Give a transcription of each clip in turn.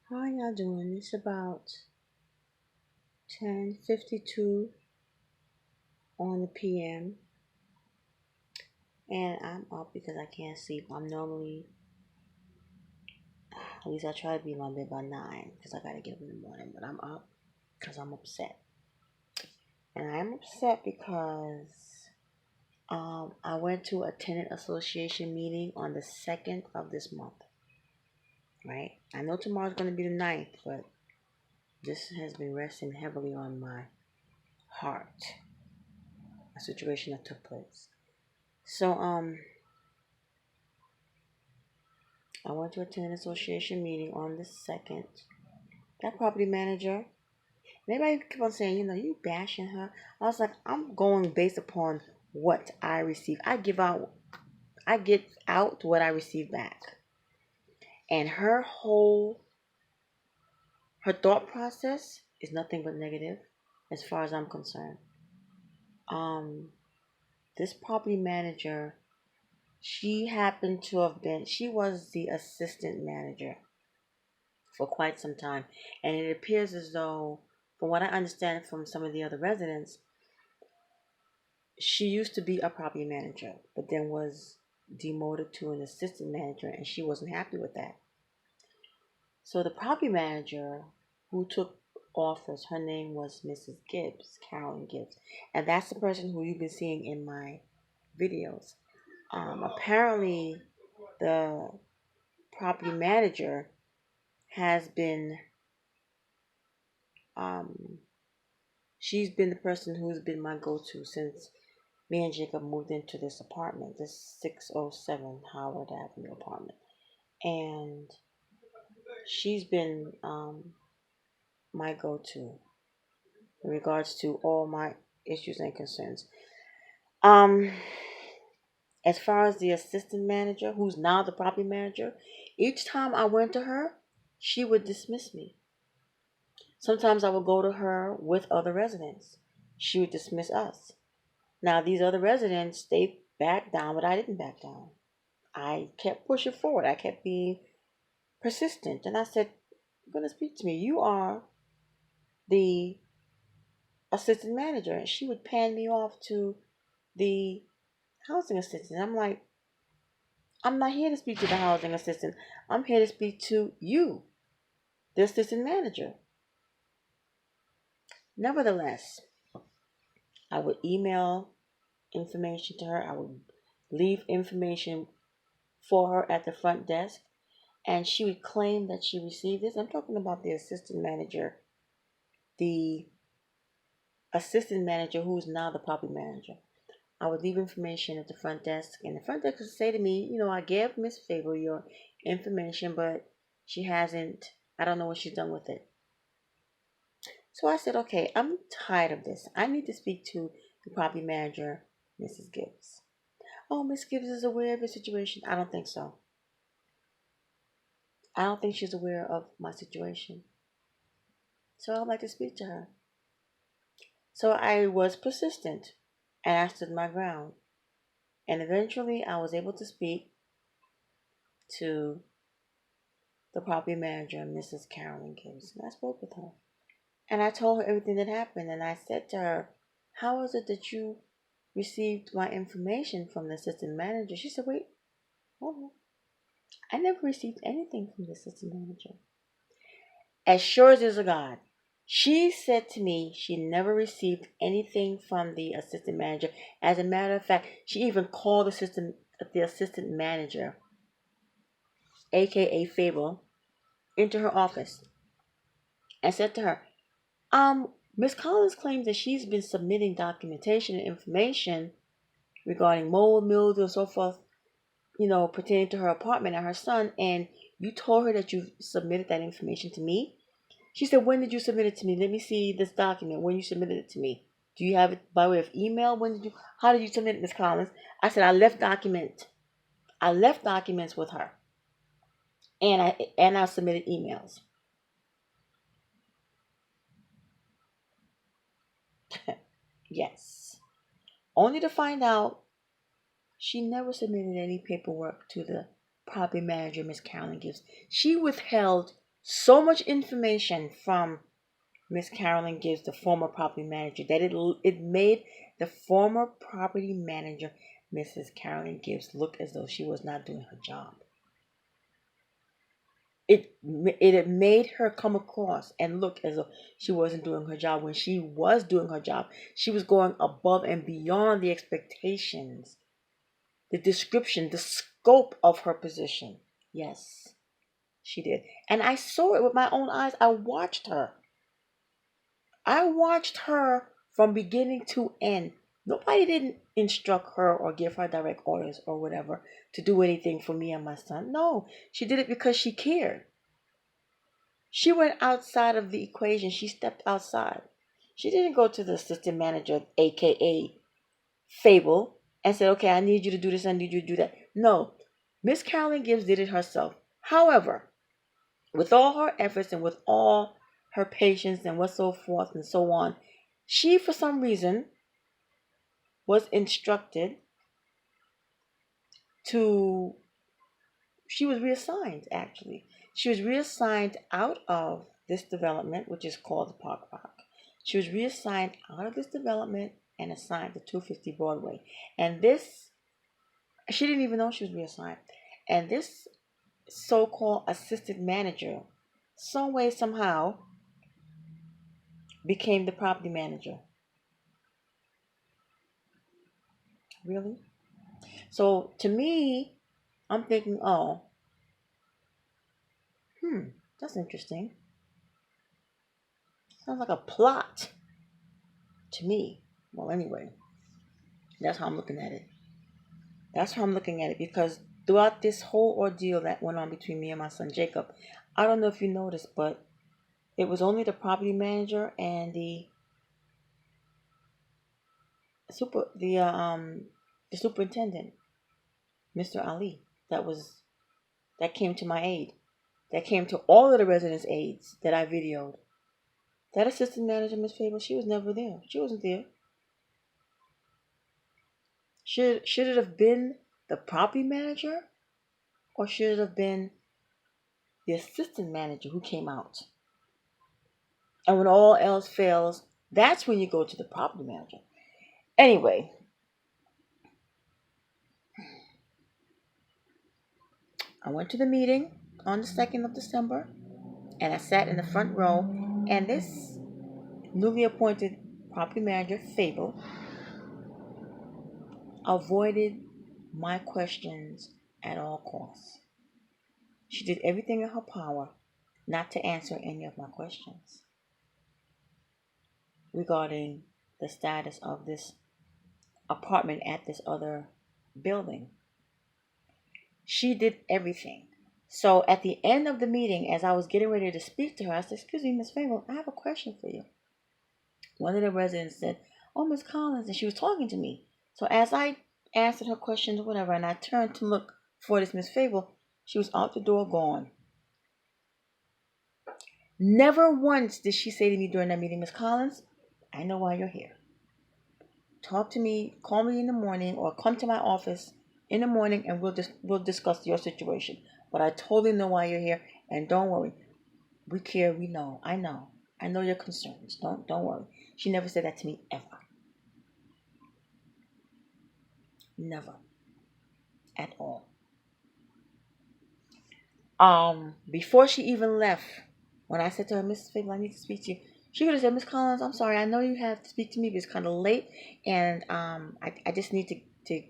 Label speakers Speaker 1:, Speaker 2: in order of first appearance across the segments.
Speaker 1: How y'all doing? It's about 10:52 on the PM, and I'm up because I can't sleep. I'm normally, at least I try to be in my bed by 9 because I gotta get up in the morning. But I'm up because I'm upset, and I'm upset because I went to a tenant association meeting on the 2nd of this month. Right? I know tomorrow's gonna be the 9th, but this has been resting heavily on my heart. A situation that took place. So I went to a tenant association meeting on the 2nd. That property manager, and everybody kept on saying, you bashing her. I was like, I'm going based upon what I receive. I get out what I receive back. And her thought process is nothing but negative as far as I'm concerned. Um, this property manager, she was the assistant manager for quite some time. And it appears as though, from what I understand from some of the other residents, she used to be a property manager, but then was demoted to an assistant manager, and she wasn't happy with that. So the property manager who took office, her name was Mrs. Gibbs, Carolyn Gibbs, and that's the person who you've been seeing in my videos. Apparently, the property manager has been um, she's been the person who's been my go-to since me and Jacob moved into this apartment, this 607 Howard Avenue apartment. And she's been my go-to in regards to all my issues and concerns. Um, as far as the assistant manager, who's now the property manager, each time I went to her, she would dismiss me. Sometimes I would go to her with other residents. She would dismiss us. Now, these other residents, they backed down, but I didn't back down. I kept pushing forward. I kept being persistent. And I said, you're going to speak to me. You are the assistant manager. And she would pan me off to the housing assistant. I'm like, I'm not here to speak to the housing assistant. I'm here to speak to you, the assistant manager. Nevertheless, I would email information to her. I would leave information for her at the front desk. And she would claim that she received this. I'm talking about the assistant manager, the assistant manager who is now the property manager. I would leave information at the front desk, and the front desk would say to me, I gave Miss Fable your information, but she hasn't, I don't know what she's done with it. So I said, okay, I'm tired of this. I need to speak to the property manager, Mrs. Gibbs. Oh, Miss Gibbs is aware of the situation. I don't think so. I don't think she's aware of my situation. So I'd like to speak to her. So I was persistent and I stood my ground. And eventually I was able to speak to the property manager, Mrs. Carolyn Gibbs. And I spoke with her. And I told her everything that happened. And I said to her, how is it that you received my information from the assistant manager? She said, wait, hold on. I never received anything from the assistant manager. As sure as there's a God, she said to me she never received anything from the assistant manager. As a matter of fact, she even called the assistant manager, aka Fable, into her office and said to her, Miss Collins claims that she's been submitting documentation and information regarding mold, mildew, and so forth, pertaining to her apartment and her son, and you told her that you submitted that information to me. She said, when did you submit it to me? Let me see this document when you submitted it to me. Do you have it by way of email? How did you submit it, Miss Collins? I said, I left documents with her. And I submitted emails. Yes. Only to find out she never submitted any paperwork to the property manager, Miss Carolyn Gibbs. She withheld So much information from Miss Carolyn Gibbs, the former property manager, that it made the former property manager, Mrs. Carolyn Gibbs, look as though she was not doing her job. It made her come across and look as though she wasn't doing her job when she was doing her job. She was going above and beyond the expectations, the description, the scope of her position. Yes, she did. And I saw it with my own eyes. I watched her. From beginning to end. Nobody didn't instruct her or give her direct orders or whatever to do anything for me and my son. No, she did it because she cared. She went outside of the equation. She stepped outside. She didn't go to the assistant manager, aka Fable, and said, okay, I need you to do this, I need you to do that. No, Miss Carolyn Gibbs did it herself. However, with all her efforts and with all her patience and what so forth and so on, she, for some reason, was instructed to, she was reassigned, actually. She was reassigned out of this development, which is called the Park Rock. She was reassigned out of this development and assigned to 250 Broadway. And this, she didn't even know she was reassigned. And this so-called assistant manager, some way, somehow, became the property manager. Really? So to me, I'm thinking, oh, that's interesting. Sounds like a plot to me. Well, anyway, that's how I'm looking at it. That's how I'm looking at it, because throughout this whole ordeal that went on between me and my son Jacob, I don't know if you noticed, but it was only the property manager and the superintendent, Mr. Ali, that came to my aid, that came to all of the residents' aids that I videoed. That assistant manager, Miss Fable, she was never there. She wasn't there. Should it have been the property manager, or should it have been the assistant manager who came out? And when all else fails, that's when you go to the property manager. Anyway, I went to the meeting on the 2nd of December, and I sat in the front row, and this newly appointed property manager, Fable, avoided my questions at all costs. She did everything in her power not to answer any of my questions regarding the status of this apartment at this other building. She did everything. So at the end of the meeting, as I was getting ready to speak to her, I said, excuse me, Miss Fable, I have a question for you. One of the residents said, oh, Miss Collins, and she was talking to me. So as I answered her questions or whatever, and I turned to look for this Miss Fable, she was out the door, gone. Never once did she say to me during that meeting, Miss Collins, I know why you're here. Talk to me, call me in the morning, or come to my office in the morning, and we'll discuss your situation. But I totally know why you're here, and don't worry. We care, we know. I know your concerns. Don't worry. She never said that to me ever. Never. At all. Before she even left, when I said to her, Mrs. Fable, I need to speak to you, she could have said, Miss Collins, I'm sorry, I know you have to speak to me, but it's kind of late, and I just need to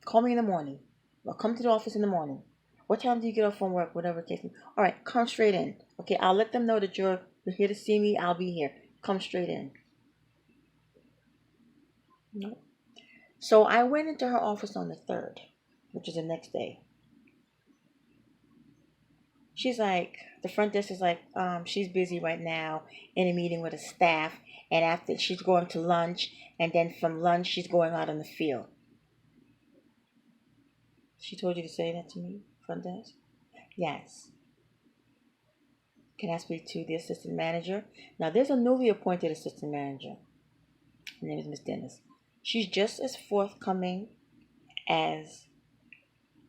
Speaker 1: call me in the morning, or come to the office in the morning. What time do you get off from work? Whatever it takes me. All right, come straight in. Okay, I'll let them know that you're here to see me. I'll be here. Come straight in. No. So I went into her office on the 3rd, which is the next day. She's like, the front desk is like, she's busy right now in a meeting with a staff, and after she's going to lunch, and then from lunch she's going out in the field. She told you to say that to me, front desk? Yes. Can I speak to the assistant manager? Now, there's a newly appointed assistant manager. Her name is Miss Dennis. She's just as forthcoming as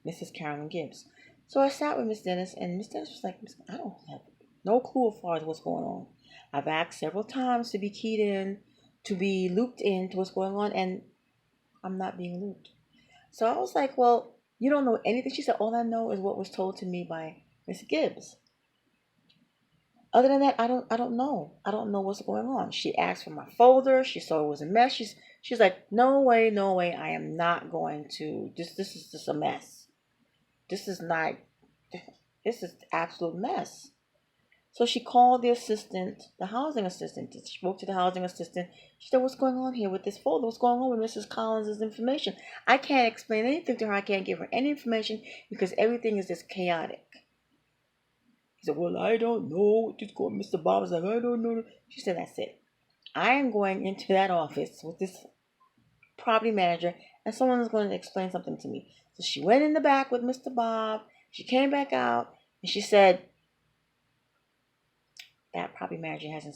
Speaker 1: Mrs. Carolyn Gibbs. So I sat with Miss Dennis, and Miss Dennis was like, I don't have no clue as far as what's going on. I've asked several times to be keyed in, to be looped in to what's going on, and I'm not being looped. So I was like, well, you don't know anything. She said, all I know is what was told to me by Miss Gibbs. Other than that, I don't know. I don't know what's going on. She asked for my folder. She saw it was a mess. She's like, no way, no way. I am not going to. This is just a mess. This is not. This is absolute mess. So she called the assistant, the housing assistant. She spoke to the housing assistant. She said, what's going on here with this folder? What's going on with Mrs. Collins' information? I can't explain anything to her. I can't give her any information because everything is just chaotic. He said, well, I don't know. Just go. Mr. Bob was like, I don't know. She said, that's it. I am going into that office with this property manager and someone is going to explain something to me. So she went in the back with Mr. Bob. She came back out and she said, that property manager hasn't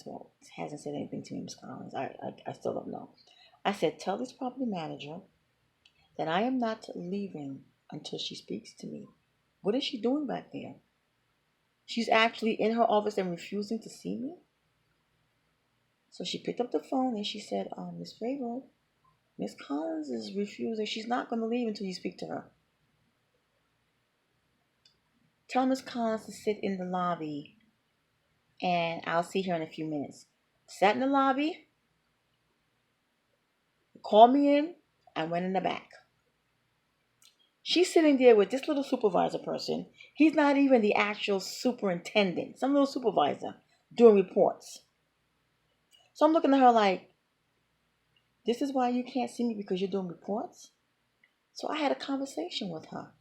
Speaker 1: said anything to me, Ms. Collins. I still don't know. I said, tell this property manager that I am not leaving until she speaks to me. What is she doing back there? She's actually in her office and refusing to see me. So she picked up the phone and she said, Miss Favor, Miss Collins is refusing. She's not going to leave until you speak to her. Tell Miss Collins to sit in the lobby and I'll see her in a few minutes. Sat in the lobby, called me in, and went in the back. She's sitting there with this little supervisor person. He's not even the actual superintendent, some little supervisor doing reports. So I'm looking at her like, this is why you can't see me because you're doing reports? So I had a conversation with her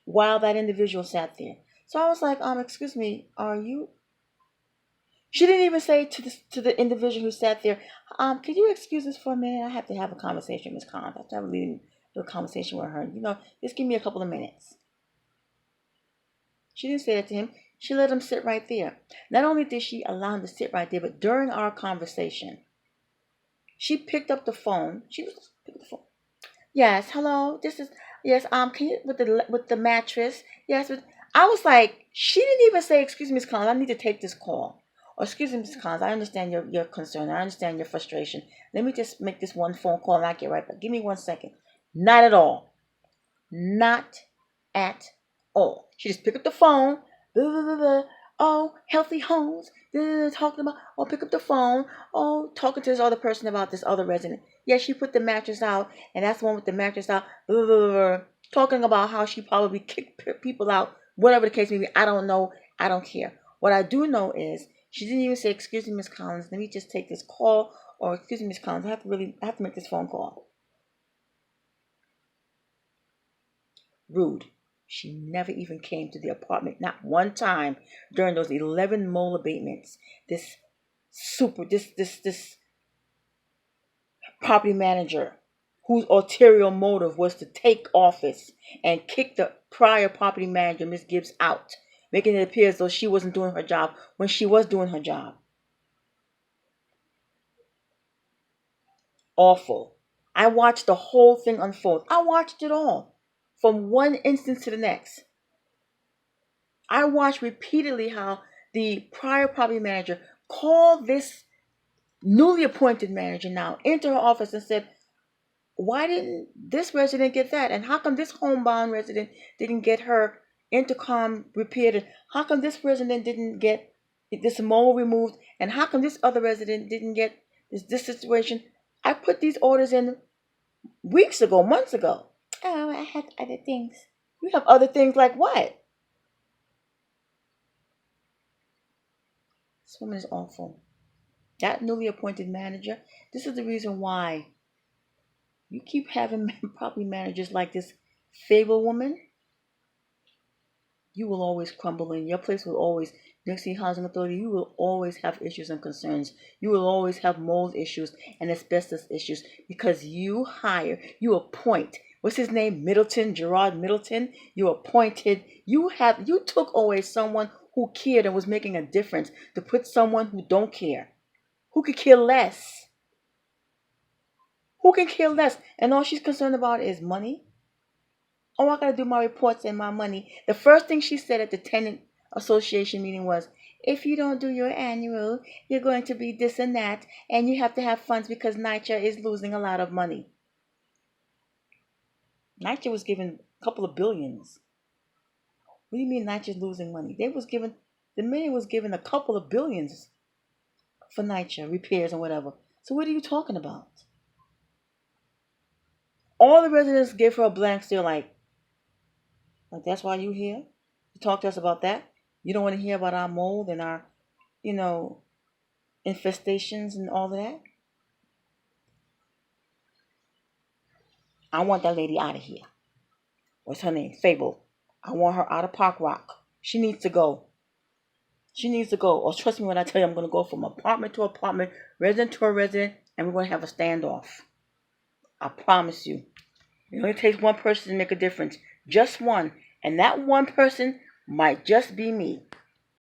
Speaker 1: while that individual sat there. So I was like, excuse me, are you? She didn't even say to the individual who sat there, could you excuse us for a minute? I have to have a conversation with Ms. Collins. I have to have a conversation with her. Just give me a couple of minutes. She didn't say that to him. She let him sit right there. Not only did she allow him to sit right there, but during our conversation, she picked up the phone. Picked up the phone. Yes, hello. This is yes. Can you with the mattress? Yes. I was like, she didn't even say, "Excuse me, Ms. Collins, I need to take this call." Or, "Excuse me, Ms. Collins, I understand your concern. I understand your frustration. Let me just make this one phone call and I'll get right back. Give me 1 second." Not at all. Not at all. She just picked up the phone. Blah, blah, blah, blah. Oh, healthy homes. Talking about, pick up the phone. Oh, talking to this other person about this other resident. Yeah, she put the mattress out, and that's the one with the mattress out. Blah, blah, blah, blah. Talking about how she probably kicked people out. Whatever the case may be, I don't know. I don't care. What I do know is she didn't even say, "Excuse me, Miss Collins, let me just take this call," or, "Excuse me, Miss Collins, I have to make this phone call." Rude. She never even came to the apartment, not one time during those 11 mole abatements. This property manager whose ulterior motive was to take office and kick the prior property manager, Miss Gibbs, out, making it appear as though she wasn't doing her job when she was doing her job. Awful. I watched the whole thing unfold. I watched it all from one instance to the next. I watched repeatedly how the prior property manager called this newly appointed manager now into her office and said, why didn't this resident get that? And how come this homebound resident didn't get her intercom repaired? How come this resident didn't get this mole removed? And how come this other resident didn't get this situation? I put these orders in weeks ago, months ago. Oh, I had other things. You have other things like what? This woman is awful. That newly appointed manager, this is the reason why you keep having property managers like this Fable woman. You will always crumble in. Your place will always, New York City Housing Authority, you will always have issues and concerns. You will always have mold issues and asbestos issues because you appoint, what's his name? Gerard Middleton. You took away someone who cared and was making a difference to put someone who don't care, who could care less. Who can care less? And all she's concerned about is money.
Speaker 2: Oh, I got to do my reports and my money. The first thing she said at the tenant association meeting was, if you don't do your annual, you're going to be this and that, and you have to have funds because NYCHA is losing a lot of money. NYCHA was given a couple of billions. What do you mean NYCHA's losing money? The mayor was given a couple of billions for NYCHA repairs and whatever. So what are you talking about? All the residents gave her a blank stare like that's why you here? To talk to us about that? You don't want to hear about our mold and our, you know, infestations and all of that? I want that lady out of here. What's her name? Fable. I want her out of Park Rock. She needs to go. She needs to go. Or trust me when I tell you I'm going to go from apartment to apartment, resident to resident, and we're going to have a standoff. I promise you. It only takes one person to make a difference. Just one. And that one person might just be me.